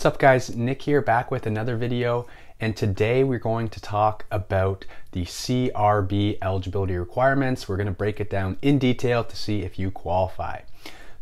What's up guys, Nick here back with another video, and today we're going to talk about the CRB eligibility requirements. We're going to break it down in detail to see if you qualify.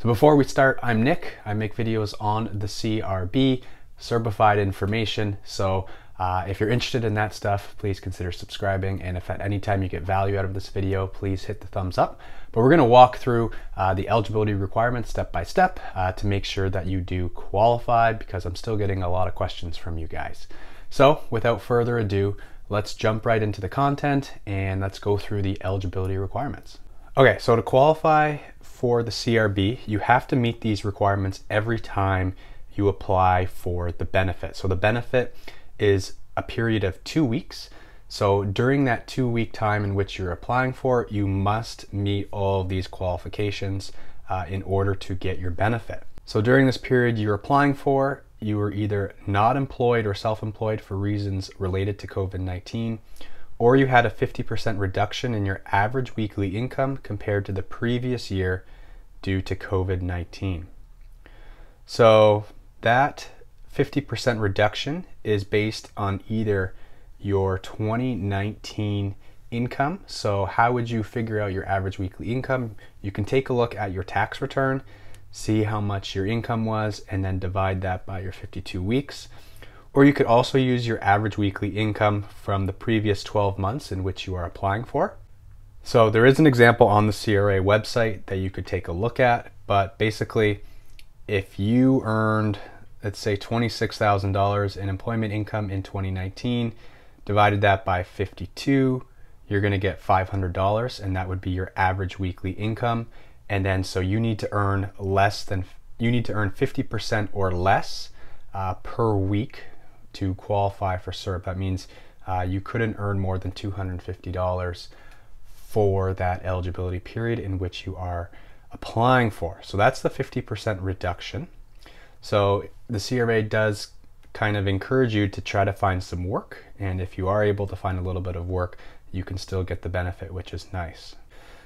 So before we start, I'm Nick. I make videos on the CRB, certified information, so if you're interested in that stuff, please consider subscribing, and if at any time you get value out of this video, please hit the thumbs up. But we're going to walk through the eligibility requirements step by step to make sure that you do qualify, because I'm still getting a lot of questions from you guys. So without further ado, let's jump right into the content and let's go through the eligibility requirements. Okay, so to qualify for the CRB, you have to meet these requirements every time you apply for the benefit. So the benefit is a period of 2 weeks. So during that 2-week time in which you're applying for it, you must meet all of these qualifications in order to get your benefit. So during this period you're applying for, you were either not employed or self-employed for reasons related to COVID-19, or you had a 50% reduction in your average weekly income compared to the previous year due to COVID-19. So that 50% reduction is based on either your 2019 income. So how would you figure out your average weekly income? You can take a look at your tax return, see how much your income was, and then divide that by your 52 weeks. Or you could also use your average weekly income from the previous 12 months in which you are applying for. So there is an example on the CRA website that you could take a look at, but basically if you earned, let's say $26,000 in employment income in 2019, divided that by 52, you're going to get $500, and that would be your average weekly income. And then so you need to earn 50% or less per week to qualify for CRB. That means you couldn't earn more than $250 for that eligibility period in which you are applying for. So that's the 50% reduction. So the CRA does kind of encourage you to try to find some work, and if you are able to find a little bit of work, you can still get the benefit, which is nice.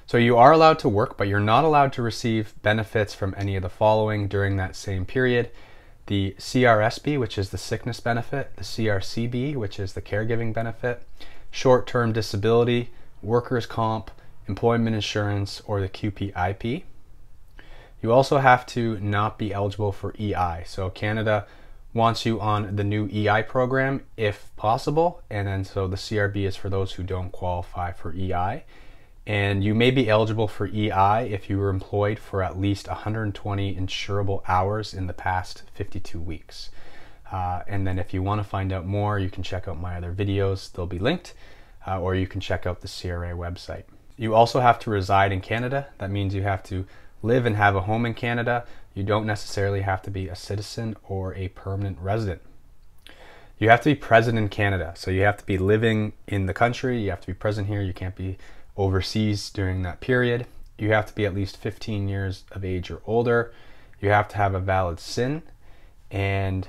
So you are allowed to work, but you're not allowed to receive benefits from any of the following during that same period: the CRSB, which is the sickness benefit, the CRCB, which is the caregiving benefit, short-term disability, workers' comp, employment insurance, or the QPIP. You also have to not be eligible for EI. So Canada wants you on the new EI program if possible, and then so the CRB is for those who don't qualify for EI. And you may be eligible for EI if you were employed for at least 120 insurable hours in the past 52 weeks. And then if you want to find out more, you can check out my other videos. They'll be linked, or you can check out the CRA website. You also have to reside in Canada. That means you have to live and have a home in Canada. You don't necessarily have to be a citizen or a permanent resident. You have to be present in Canada. So you have to be living in the country. You have to be present here. You can't be overseas during that period. You have to be at least 15 years of age or older. You have to have a valid SIN, and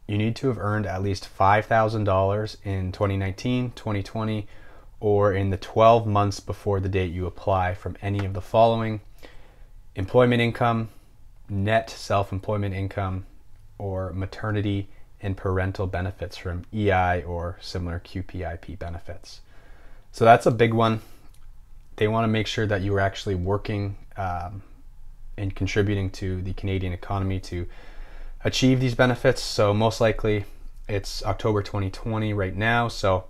you need to have earned at least $5,000 in 2019, 2020, or in the 12 months before the date you apply from any of the following: employment income, net self-employment income, or maternity and parental benefits from EI or similar QPIP benefits. So that's a big one. They want to make sure that you are actually working and contributing to the Canadian economy to achieve these benefits. So most likely it's October 2020 right now, so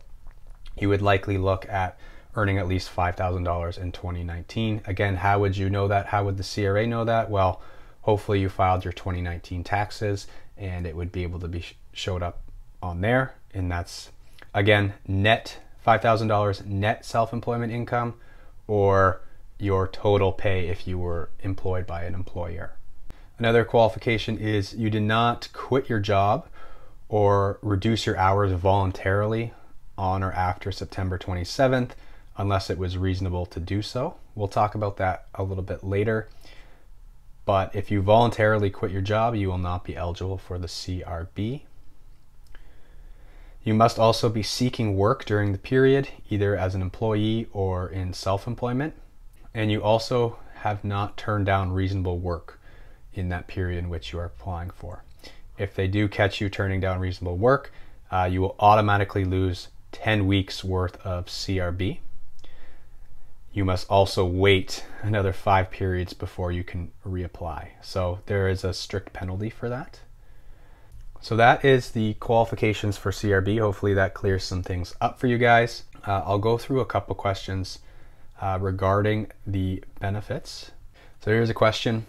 you would likely look at earning at least $5,000 in 2019. Again, how would you know that? How would the CRA know that? Well, hopefully you filed your 2019 taxes and it would be able to be showed up on there. And that's, again, net $5,000 net self-employment income, or your total pay if you were employed by an employer. Another qualification is you did not quit your job or reduce your hours voluntarily on or after September 27th, unless it was reasonable to do so. We'll talk about that a little bit later. But if you voluntarily quit your job, you will not be eligible for the CRB. You must also be seeking work during the period, either as an employee or in self-employment. And you also have not turned down reasonable work in that period in which you are applying for. if they do catch you turning down reasonable work, you will automatically lose 10 weeks worth of CRB. You must also wait another 5 periods before you can reapply. So there is a strict penalty for that. So that is the qualifications for CRB. Hopefully that clears some things up for you guys. I'll go through a couple questions regarding the benefits. So here's a question.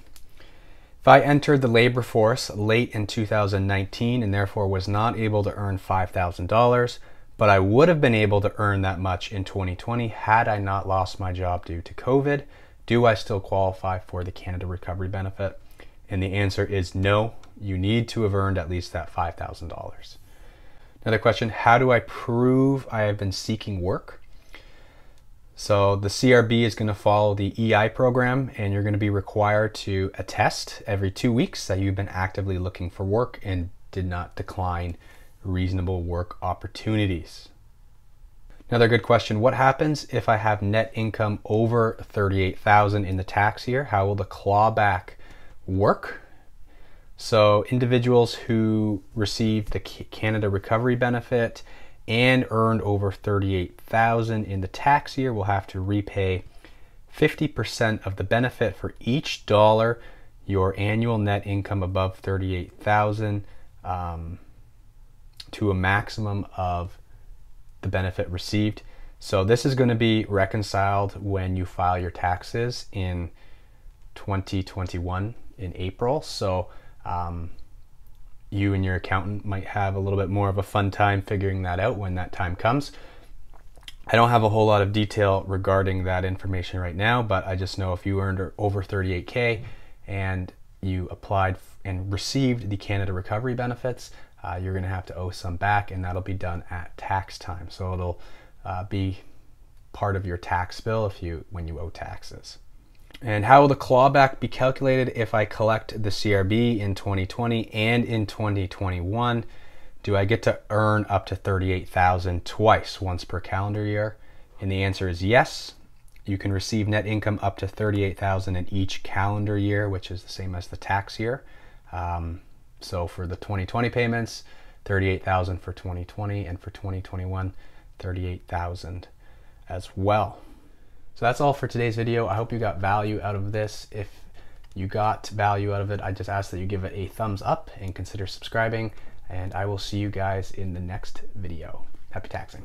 If I entered the labor force late in 2019 and therefore was not able to earn $5,000, but I would have been able to earn that much in 2020 had I not lost my job due to COVID, do I still qualify for the Canada Recovery Benefit? And the answer is no. You need to have earned at least that $5,000. Another question, how do I prove I have been seeking work? So the CRB is going to follow the EI program, and you're going to be required to attest every 2 weeks that you've been actively looking for work and did not decline reasonable work opportunities. Another good question, what happens if I have net income over $38,000 in the tax year? How will the clawback work? So individuals who receive the Canada Recovery Benefit and earned over $38,000 in the tax year will have to repay 50% of the benefit for each dollar your annual net income above $38,000 to a maximum of the benefit received. So this is going to be reconciled when you file your taxes in 2021 in April. So you and your accountant might have a little bit more of a fun time figuring that out when that time comes. I don't have a whole lot of detail regarding that information right now, but I just know if you earned over 38K and you applied and received the Canada Recovery Benefits, you're going to have to owe some back, and that'll be done at tax time. So it'll be part of your tax bill when you owe taxes. And how will the clawback be calculated if I collect the CRB in 2020 and in 2021? Do I get to earn up to $38,000 twice, once per calendar year? And the answer is yes. You can receive net income up to $38,000 in each calendar year, which is the same as the tax year. So for the 2020 payments, $38,000 for 2020, and for 2021, $38,000 as well. So that's all for today's video. I hope you got value out of this. If you got value out of it, I just ask that you give it a thumbs up and consider subscribing, and I will see you guys in the next video. Happy taxing.